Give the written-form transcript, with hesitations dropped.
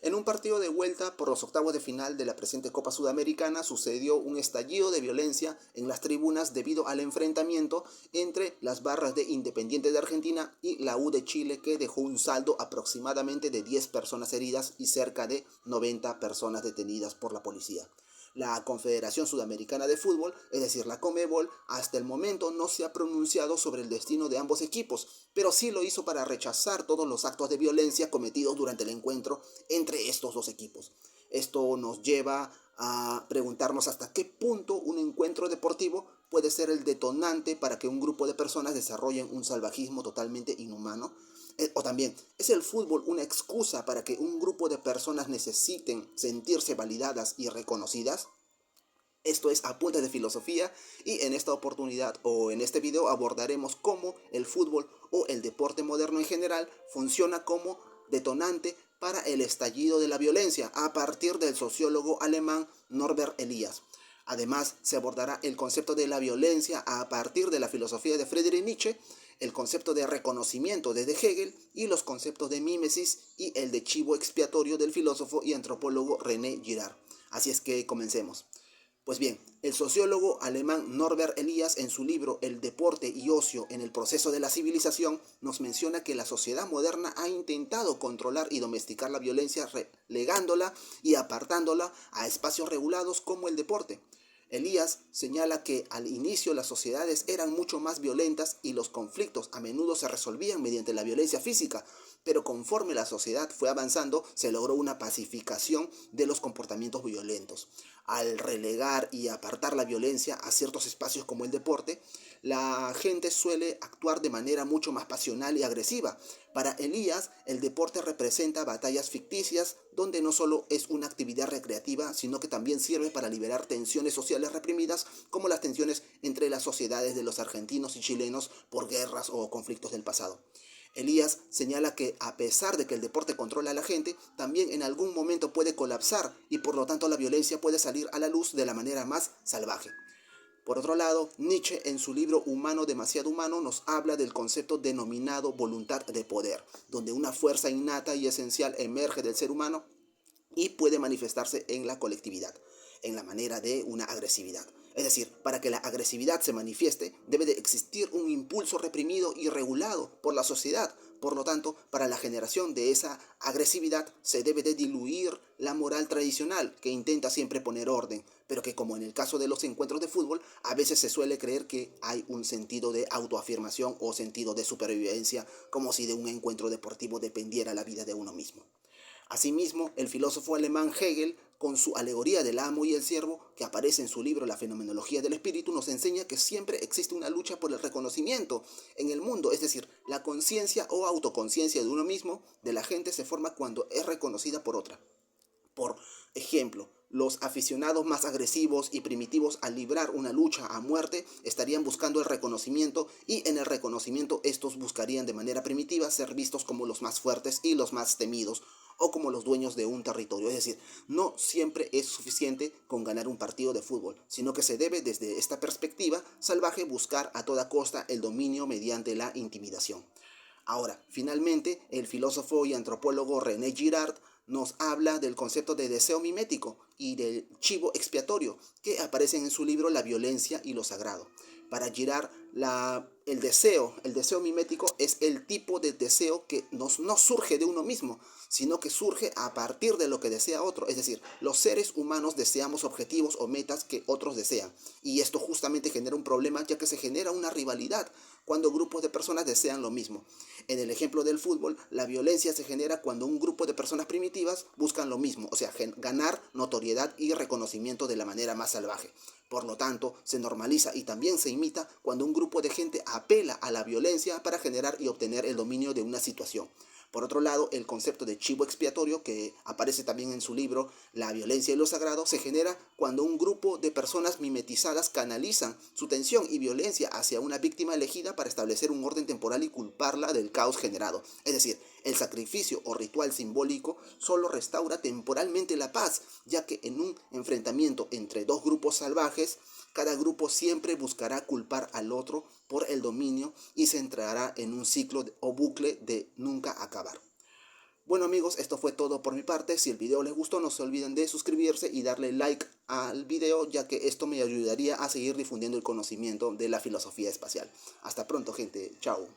En un partido de vuelta por los octavos de final de la presente Copa Sudamericana sucedió un estallido de violencia en las tribunas debido al enfrentamiento entre las barras de Independiente de Argentina y la U de Chile, que dejó un saldo aproximadamente de 10 personas heridas y cerca de 90 personas detenidas por la policía. La Confederación Sudamericana de Fútbol, es decir, la Conmebol, hasta el momento no se ha pronunciado sobre el destino de ambos equipos, pero sí lo hizo para rechazar todos los actos de violencia cometidos durante el encuentro entre estos dos equipos. Esto nos lleva a preguntarnos hasta qué punto un encuentro deportivo puede ser el detonante para que un grupo de personas desarrollen un salvajismo totalmente inhumano. O también, ¿es el fútbol una excusa para que un grupo de personas necesiten sentirse validadas y reconocidas? Esto es Apuntes de Filosofía, y en esta oportunidad o en este video abordaremos cómo el fútbol o el deporte moderno en general funciona como detonante para el estallido de la violencia a partir del sociólogo alemán Norbert Elias. Además, se abordará el concepto de la violencia a partir de la filosofía de Friedrich Nietzsche, el concepto de reconocimiento desde Hegel y los conceptos de mímesis y el de chivo expiatorio del filósofo y antropólogo René Girard. Así es que comencemos. Pues bien, el sociólogo alemán Norbert Elias, en su libro El deporte y ocio en el proceso de la civilización, nos menciona que la sociedad moderna ha intentado controlar y domesticar la violencia, relegándola y apartándola a espacios regulados como el deporte. Elías señala que al inicio las sociedades eran mucho más violentas y los conflictos a menudo se resolvían mediante la violencia física, pero conforme la sociedad fue avanzando se logró una pacificación de los comportamientos violentos. Al relegar y apartar la violencia a ciertos espacios como el deporte, la gente suele actuar de manera mucho más pasional y agresiva. Para Elías, el deporte representa batallas ficticias donde no solo es una actividad recreativa, sino que también sirve para liberar tensiones sociales reprimidas, como las tensiones entre las sociedades de los argentinos y chilenos por guerras o conflictos del pasado. Elías señala que a pesar de que el deporte controla a la gente, también en algún momento puede colapsar y por lo tanto la violencia puede salir a la luz de la manera más salvaje. Por otro lado, Nietzsche, en su libro Humano demasiado humano, nos habla del concepto denominado voluntad de poder, donde una fuerza innata y esencial emerge del ser humano y puede manifestarse en la colectividad, en la manera de una agresividad. Es decir, para que la agresividad se manifieste, debe de existir un impulso reprimido y regulado por la sociedad. Por lo tanto, para la generación de esa agresividad se debe de diluir la moral tradicional, que intenta siempre poner orden, pero que, como en el caso de los encuentros de fútbol, a veces se suele creer que hay un sentido de autoafirmación o sentido de supervivencia, como si de un encuentro deportivo dependiera la vida de uno mismo. Asimismo, el filósofo alemán Hegel, con su alegoría del amo y el siervo, que aparece en su libro La fenomenología del espíritu, nos enseña que siempre existe una lucha por el reconocimiento en el mundo, es decir, la conciencia o autoconciencia de uno mismo de la gente se forma cuando es reconocida por otra. Por ejemplo, los aficionados más agresivos y primitivos al librar una lucha a muerte estarían buscando el reconocimiento, y en el reconocimiento estos buscarían de manera primitiva ser vistos como los más fuertes y los más temidos, o como los dueños de un territorio. Es decir, no siempre es suficiente con ganar un partido de fútbol, sino que se debe desde esta perspectiva salvaje buscar a toda costa el dominio mediante la intimidación. Ahora, finalmente, el filósofo y antropólogo René Girard nos habla del concepto de deseo mimético y del chivo expiatorio, que aparecen en su libro La violencia y lo sagrado. Para Girard, el deseo mimético es el tipo de deseo que no surge de uno mismo, sino que surge a partir de lo que desea otro. Es decir, los seres humanos deseamos objetivos o metas que otros desean. Y esto justamente genera un problema, ya que se genera una rivalidad cuando grupos de personas desean lo mismo. En el ejemplo del fútbol, la violencia se genera cuando un grupo de personas primitivas buscan lo mismo, o sea, ganar notoriedad y reconocimiento de la manera más salvaje. Por lo tanto, se normaliza y también se imita cuando un grupo de gente apela a la violencia para generar y obtener el dominio de una situación. Por otro lado, el concepto de chivo expiatorio, que aparece también en su libro La violencia y lo sagrado, se genera cuando un grupo de personas mimetizadas canalizan su tensión y violencia hacia una víctima elegida para establecer un orden temporal y culparla del caos generado. Es decir, el sacrificio o ritual simbólico solo restaura temporalmente la paz, ya que en un enfrentamiento entre dos grupos salvajes, cada grupo siempre buscará culpar al otro por el dominio y se entrará en un ciclo o bucle de nunca acabar. Bueno amigos, esto fue todo por mi parte. Si el video les gustó, no se olviden de suscribirse y darle like al video, ya que esto me ayudaría a seguir difundiendo el conocimiento de la filosofía espacial. Hasta pronto, gente. Chao.